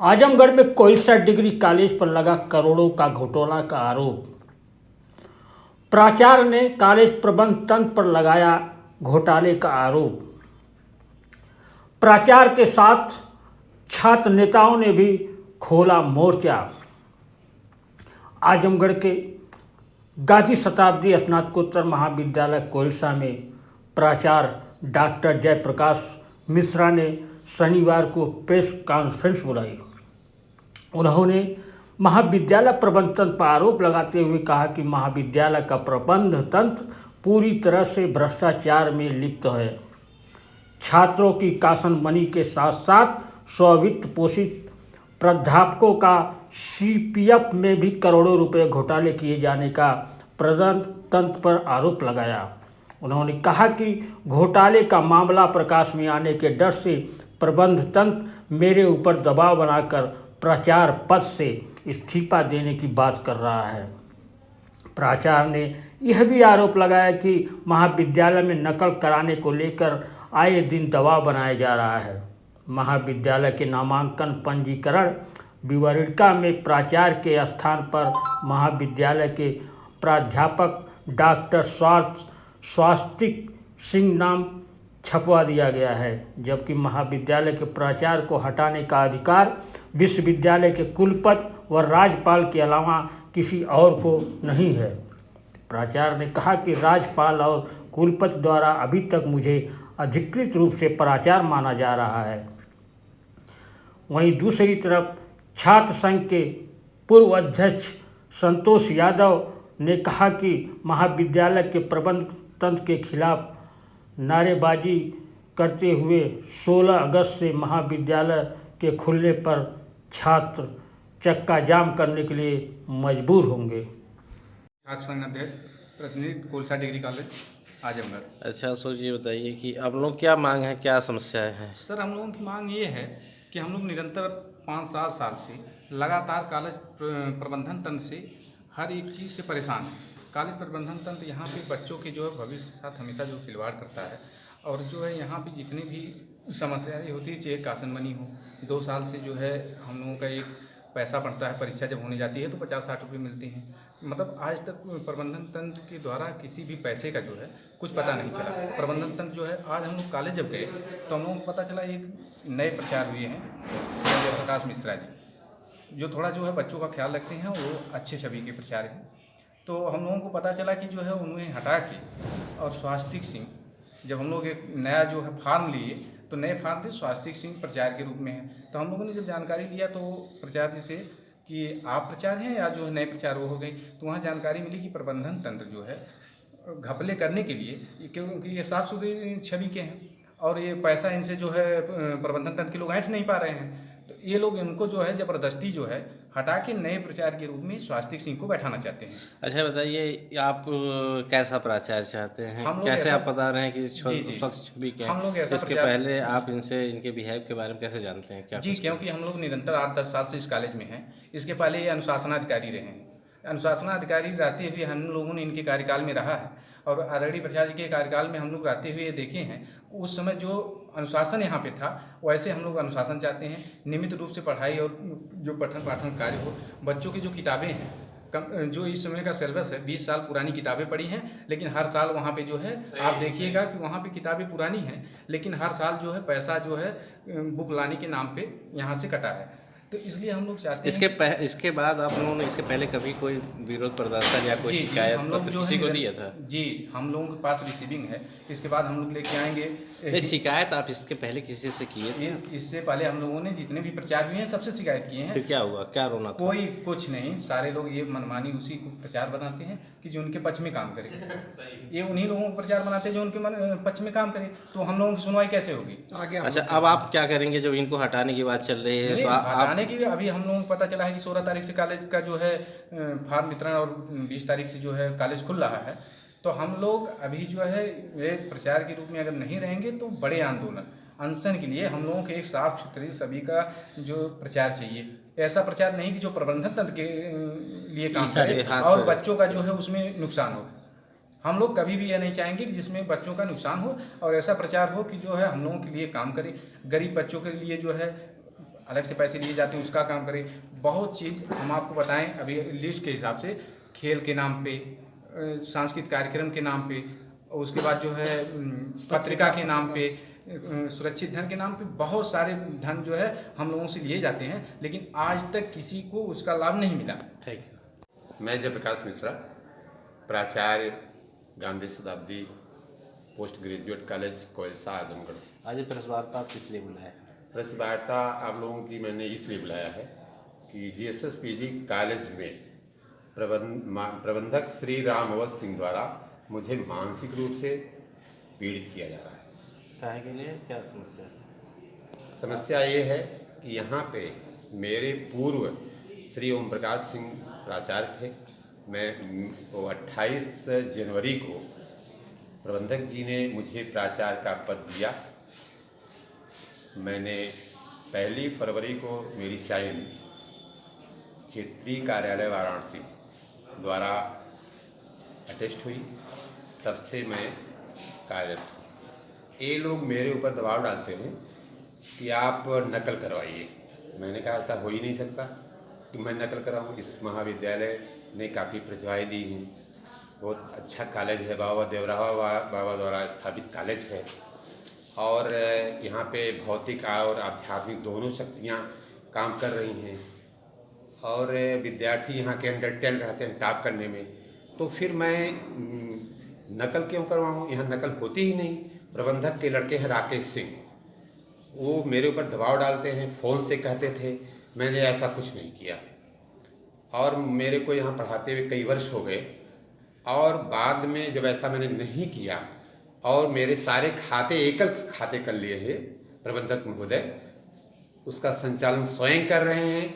आजमगढ़ में कोइलसा degree college पर लगा करोड़ों का घोटाला का आरोप। प्राचार्य ने कॉलेज प्रबंध तंत्र पर लगाया घोटाले का आरोप। प्राचार्य के साथ छात्र नेताओं ने भी खोला मोर्चा। आजमगढ़ के गांधी शताब्दी स्नातकोत्तर महाविद्यालय कोइलसा में प्राचार्य डॉक्टर जयप्रकाश मिश्रा ने शनिवार को प्रेस कॉन्फ्रेंस बुलाई। उन्होंने महाविद्यालय प्रबंध तंत्र पर आरोप लगाते हुए कहा कि महाविद्यालय का प्रबंध तंत्र पूरी तरह से भ्रष्टाचार में लिप्त है। छात्रों की कासन मनी के साथ साथ स्ववित्त पोषित प्राध्यापकों का सीपीएफ में भी करोड़ों रुपए घोटाले किए जाने का प्रबंध तंत्र पर आरोप लगाया। उन्होंने कहा कि घोटाले का मामला प्रकाश में आने के डर से प्रबंध तंत्र मेरे ऊपर दबाव बनाकर प्राचार्य पद से इस्तीफा देने की बात कर रहा है। प्राचार्य ने यह भी आरोप लगाया कि महाविद्यालय में नकल कराने को लेकर आए दिन दबाव बनाया जा रहा है। महाविद्यालय के नामांकन पंजीकरण विवरणिका में प्राचार्य के स्थान पर महाविद्यालय के प्राध्यापक डॉक्टर स्वास्तिक सिंह नाम छपवा दिया गया है, जबकि महाविद्यालय के प्राचार्य को हटाने का अधिकार विश्वविद्यालय के कुलपति व राज्यपाल के अलावा किसी और को नहीं है। प्राचार्य ने कहा कि राज्यपाल और कुलपति द्वारा अभी तक मुझे अधिकृत रूप से प्राचार्य माना जा रहा है। वहीं दूसरी तरफ छात्र संघ के पूर्व अध्यक्ष संतोष यादव ने कहा कि महाविद्यालय के प्रबंध तंत्र के खिलाफ नारेबाजी करते हुए 16 अगस्त से महाविद्यालय के खुलने पर छात्र चक्का जाम करने के लिए मजबूर होंगे। छात्र संघ अध्यक्ष प्रतिनिधि कोइलसा डिग्री कॉलेज आजमगढ़। अच्छा, ये बताइए कि आप लोग क्या मांग है, क्या समस्याएं हैं? सर, हम लोगों की मांग ये है कि हम लोग निरंतर 5-7 साल से लगातार कॉलेज प्रबंधन तंत्र से हर एक चीज़ से परेशान है। कॉलेज प्रबंधन तंत्र यहाँ पे बच्चों के जो है भविष्य के साथ हमेशा जो खिलवाड़ करता है और जो है यहाँ पे जितनी भी समस्याएं होती है, चाहे कासन मनी हो, 2 साल से जो है हम लोगों का एक पैसा बढ़ता है, परीक्षा जब होने जाती है तो 50-60 रुपये मिलते हैं। मतलब आज तक प्रबंधन तंत्र के द्वारा किसी भी पैसे का जो है कुछ पता नहीं चला। प्रबंधन तंत्र जो है, आज हम लोग कॉलेज जब गए तो हम लोगों को पता चला एक नए प्रचार हुए हैं जयप्रकाश मिश्रा जी, जो थोड़ा जो है बच्चों का ख्याल रखते हैं, वो अच्छे छवि के प्रचार हैं। तो हम लोगों को पता चला कि जो है उन्हें हटा के और स्वास्तिक सिंह, जब हम लोग एक नया जो है फार्म लिए तो नए फार्म थे स्वास्तिक सिंह प्रचार के रूप में है। तो हम लोगों ने जब जानकारी लिया तो प्रचार जी से कि आप प्रचार हैं या जो है नए प्रचार वो हो गई, तो वहाँ जानकारी मिली कि प्रबंधन तंत्र जो है घपले करने के लिए, क्योंकि ये साफ सुथरी छवि के हैं और ये पैसा इनसे जो है प्रबंधन तंत्र के लोग ऐंठ नहीं पा रहे हैं, तो ये लोग इनको जो है ज़बरदस्ती जो है हटा के नए प्रचार के रूप में स्वास्तिक सिंह को बैठाना चाहते हैं। अच्छा बताइए, आप कैसा प्रचार चाहते हैं? कैसे आप बता रहे हैं कि स्वच्छ छवि के हैं? इसके पहले आप इनके बिहेव के बारे में कैसे जानते हैं? क्या जी, क्योंकि हम लोग निरंतर 8-10 साल से इस कॉलेज में हैं। इसके पहले ये अनुशासनाधिकारी रहे हैं। अनुशासनाधिकारी रहते हुए हम लोगों ने इनके कार्यकाल में रहा है और आदरणीय प्राचार्य के कार्यकाल में हम लोग रहते हुए देखे हैं। उस समय जो अनुशासन यहाँ पे था वैसे हम लोग अनुशासन चाहते हैं। नियमित रूप से पढ़ाई और जो पठन पाठन कार्य हो, बच्चों की जो किताबें हैं, जो इस समय का सिलेबस है 20 साल पुरानी किताबें पढ़ी हैं, लेकिन हर साल वहाँ पे जो है आप देखिएगा कि वहाँ पे किताबें पुरानी हैं, लेकिन हर साल जो है पैसा जो है बुक लाने के नाम पे यहाँ से कटा है। तो इसलिए हम लोग चाहते हैं इसके बाद आप लोगों ने इसके पहले कभी कोई विरोध प्रदर्शन या कोई शिकायत पत्र किसी को दिया था? जी, हम लोगों के पास रिसीविंग है। इसके बाद हम लोग लेके आएंगे। शिकायत आप इसके पहले किसी से किए थे? इससे पहले हम लोगों ने जितने भी प्रचार हुए हैं सबसे शिकायत किए हैं। फिर क्या हुआ, क्या रोना था? कोई कुछ नहीं, सारे लोग ये मनमानी उसी को प्रचार बनाते हैं कि जो उनके पक्ष में काम करे। ये उन्हीं लोगों को प्रचार बनाते हैं जो उनके पक्ष में काम करे, तो हम लोगों की सुनवाई कैसे होगी? अच्छा, अब आप क्या करेंगे जब इनको हटाने की बात चल रही है? तो हटाने की अभी हम लोगों को पता चला है कि 16 तारीख से कॉलेज का जो है फॉर्म वितरण और 20 तारीख से जो है कॉलेज खुल रहा है। तो हम लोग अभी जो है एक प्रचार के रूप में अगर नहीं रहेंगे तो बड़े आंदोलन अनशन के लिए हम लोगों के एक साफ सुथरी सभी का जो प्रचार चाहिए। ऐसा प्रचार नहीं कि जो प्रबंधन तंत्र के लिए काम करे और बच्चों का जो है उसमें नुकसान हो। हम लोग कभी भी यह नहीं चाहेंगे कि जिसमें बच्चों का नुकसान हो, और ऐसा प्रचार हो कि जो है हम लोगों के लिए काम करे, गरीब बच्चों के लिए जो है अलग से पैसे लिए जाते हैं उसका काम करें। बहुत चीज़ हम आपको बताएं अभी लिस्ट के हिसाब से, खेल के नाम पे, सांस्कृतिक कार्यक्रम के नाम पे, और उसके बाद जो है पत्रिका के नाम पे, सुरक्षित धन के नाम पे बहुत सारे धन जो है हम लोगों से लिए जाते हैं, लेकिन आज तक किसी को उसका लाभ नहीं मिला। Thank you. मैं जयप्रकाश मिश्रा, प्राचार्य गांधी शताब्दी पोस्ट ग्रेजुएट कॉलेज कोलसा आजमगढ़। आज प्रेस वार्ता किस लिए बुलाया है? प्रेस वार्ता आप लोगों की मैंने इसलिए बुलाया है कि जीएसएस पीजी कॉलेज में प्रबंधक श्री राम अवध सिंह द्वारा मुझे मानसिक रूप से पीड़ित किया जा रहा है। काहे के लिए, क्या समस्या है? समस्या ये है कि यहाँ पे मेरे पूर्व श्री ओम प्रकाश सिंह प्राचार्य थे। मैं वो 28 जनवरी को प्रबंधक जी ने मुझे प्राचार्य का पद दिया। मैंने 1 फरवरी को मेरी साइन क्षेत्रीय कार्यालय वाराणसी द्वारा अटेस्ट हुई, तब से मैं कार्यरत हूँ। ये लोग मेरे ऊपर दबाव डालते हैं कि आप नकल करवाइए। मैंने कहा ऐसा हो ही नहीं सकता कि मैं नकल कराऊँ। इस महाविद्यालय ने काफ़ी प्रतिभाएं दी हैं, बहुत अच्छा कॉलेज है, बाबा देवरावा बाबा द्वारा स्थापित कॉलेज है, और यहाँ पे भौतिक और आध्यात्मिक दोनों शक्तियाँ काम कर रही हैं, और विद्यार्थी यहाँ के एंटरटेन रहते हैं टॉप करने में। तो फिर मैं नकल क्यों करवाऊँ? यहाँ नकल होती ही नहीं। प्रबंधक के लड़के हैं राकेश सिंह, वो मेरे ऊपर दबाव डालते हैं, फ़ोन से कहते थे, मैंने ऐसा कुछ नहीं किया। और मेरे को यहाँ पढ़ाते हुए कई वर्ष हो गए, और बाद में जब ऐसा मैंने नहीं किया और मेरे सारे खाते एकल खाते कर लिए हैं, प्रबंधक महोदय उसका संचालन स्वयं कर रहे हैं।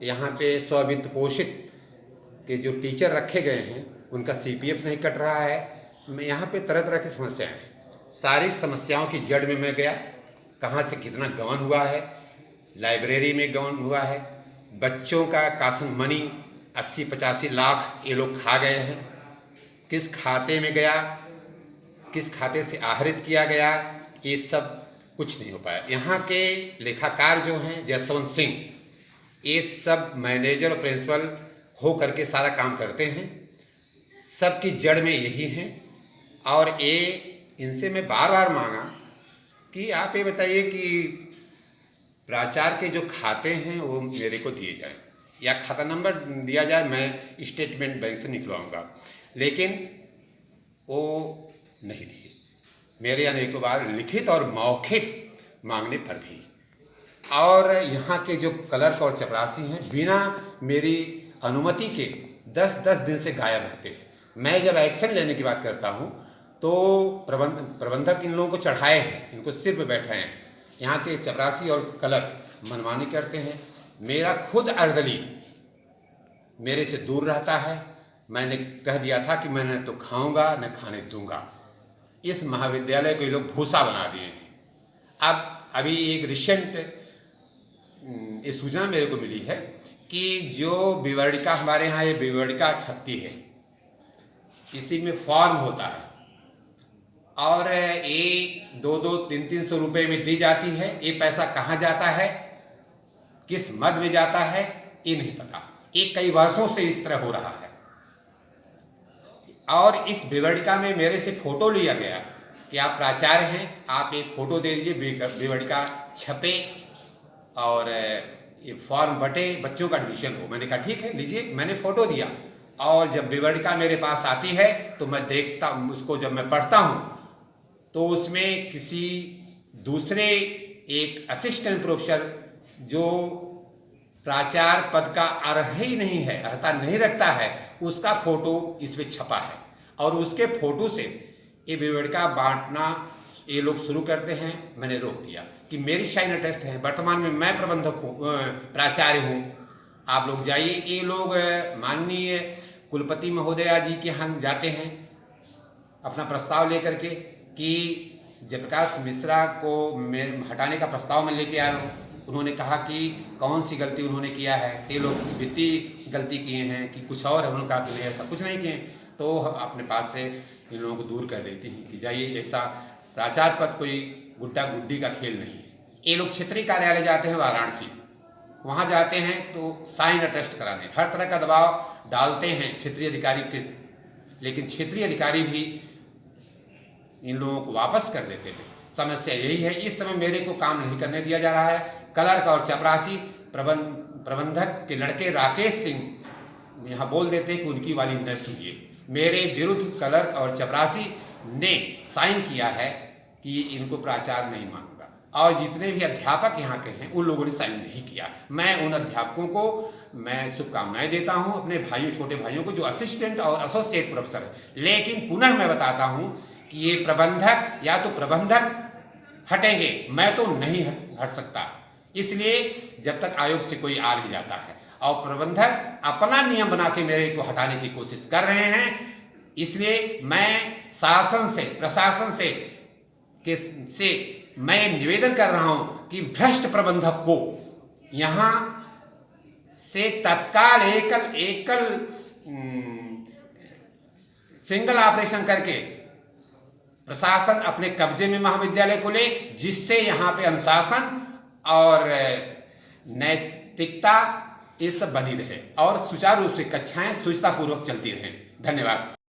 यहाँ पे स्ववित्त पोषित के जो टीचर रखे गए हैं उनका CPF नहीं कट रहा है। मैं यहाँ पे तरह तरह की समस्याएं हैं। सारी समस्याओं की जड़ में मैं गया, कहाँ से कितना गबन हुआ है, लाइब्रेरी में गबन हुआ है, बच्चों का कासन मनी 80-85 लाख ये लोग खा गए हैं, किस खाते में गया, किस खाते से आहरित किया गया, ये सब कुछ नहीं हो पाया। यहाँ के लेखाकार जो हैं जसवंत सिंह, ये सब मैनेजर और प्रिंसिपल हो करके सारा काम करते हैं, सबकी जड़ में यही हैं। और ये इनसे मैं बार बार मांगा कि आप ये बताइए कि प्राचार्य के जो खाते हैं वो मेरे को दिए जाएं, या खाता नंबर दिया जाए, मैं स्टेटमेंट बैंक से निकलवाऊंगा, लेकिन वो नहीं दिए। मेरे अनेकों बार लिखित और मौखिक मांगने पर भी। और यहाँ के जो क्लर्क और चपरासी हैं बिना मेरी अनुमति के 10-10 दिन से गायब रहते हैं। मैं जब एक्शन लेने की बात करता हूँ तो प्रबंधक इन लोगों को चढ़ाए हैं, इनको सिर पे बैठाए हैं। यहाँ के चपरासी और क्लर्क मनमानी करते हैं। मेरा खुद अर्दली मेरे से दूर रहता है। मैंने कह दिया था कि मैं न तो खाऊंगा न खाने दूंगा। इस महाविद्यालय को ये लोग भूसा बना दिए हैं। अब अभी एक रिसेंट ये सूचना मेरे को मिली है कि जो विवरणिका हमारे यहाँ ये विवरणिका छपती है, इसी में फॉर्म होता है और ये 200-300 रुपये में दी जाती है। ये पैसा कहाँ जाता है, किस मद में जाता है, ये नहीं पता। ये कई वर्षों से इस तरह हो रहा है। और इस विवरणिका में मेरे से फोटो लिया गया कि आप प्राचार्य हैं, आप एक फ़ोटो दे दीजिए, विवरणिका छपे और ये फॉर्म बटे, बच्चों का एडमिशन हो। मैंने कहा ठीक है लीजिए, मैंने फ़ोटो दिया। और जब विवरणिका मेरे पास आती है तो मैं देखता हूँ उसको, जब मैं पढ़ता हूँ तो उसमें किसी दूसरे एक असिस्टेंट प्रोफेसर जो प्राचार्य पद का अर्ह ही नहीं है, अर्हता नहीं रखता है, उसका फोटो इसमें छपा है। और उसके फोटो से ये विवरणिका बांटना ये लोग शुरू करते हैं। मैंने रोक दिया कि मेरी साइन अटेस्ट है, वर्तमान में मैं प्रबंधक हूँ, प्राचार्य हूँ, आप लोग जाइए। ये लोग माननीय कुलपति महोदया जी के यहाँ जाते हैं अपना प्रस्ताव लेकर के कि जयप्रकाश मिश्रा को मैं हटाने का प्रस्ताव मैं लेके आया हूँ। उन्होंने कहा कि कौन सी गलती उन्होंने किया है, ये लोग वित्तीय गलती किए हैं कि कुछ और है। उन्होंने कहा कि ऐसा कुछ नहीं किए। तो अपने पास से इन लोगों को दूर कर देती हैं कि जाइए, ऐसा प्राचार्य पद कोई गुड्डा गुड्डी का खेल नहीं है। ये लोग क्षेत्रीय कार्यालय जाते हैं वाराणसी, वहाँ जाते हैं तो साइन अटेस्ट कराने, हर तरह का दबाव डालते हैं क्षेत्रीय अधिकारी के, लेकिन क्षेत्रीय अधिकारी भी इन लोगों को वापस कर देते हैं। समस्या यही है, इस समय मेरे को काम नहीं करने दिया जा रहा है। क्लर्क और चपरासी प्रबंधक के लड़के राकेश सिंह यहाँ बोल देते हैं कि उनकी वाली न सुनिए। मेरे विरुद्ध क्लर्क और चपरासी ने साइन किया है कि इनको प्राचार्य नहीं मानूंगा, और जितने भी अध्यापक यहाँ के हैं उन लोगों ने साइन नहीं किया। मैं उन अध्यापकों को मैं शुभकामनाएं देता हूँ, अपने भाइयों छोटे भाइयों को जो असिस्टेंट और एसोसिएट प्रोफेसर है। लेकिन पुनः मैं बताता हूँ कि ये प्रबंधक या तो प्रबंधक हटेंगे, मैं तो नहीं हट सकता। इसलिए जब तक आयोग से कोई आ नहीं जाता है, और प्रबंधक अपना नियम बना के मेरे को हटाने की कोशिश कर रहे हैं, इसलिए मैं शासन से प्रशासन से मैं निवेदन कर रहा हूं कि भ्रष्ट प्रबंधक को यहाँ से तत्काल एकल सिंगल ऑपरेशन करके प्रशासन अपने कब्जे में महाविद्यालय को ले, जिससे यहाँ पे अनुशासन और नैतिकता ये सब बनी रहे और सुचारू रूप से कक्षाएं सुचितापूर्वक चलती रहें। धन्यवाद।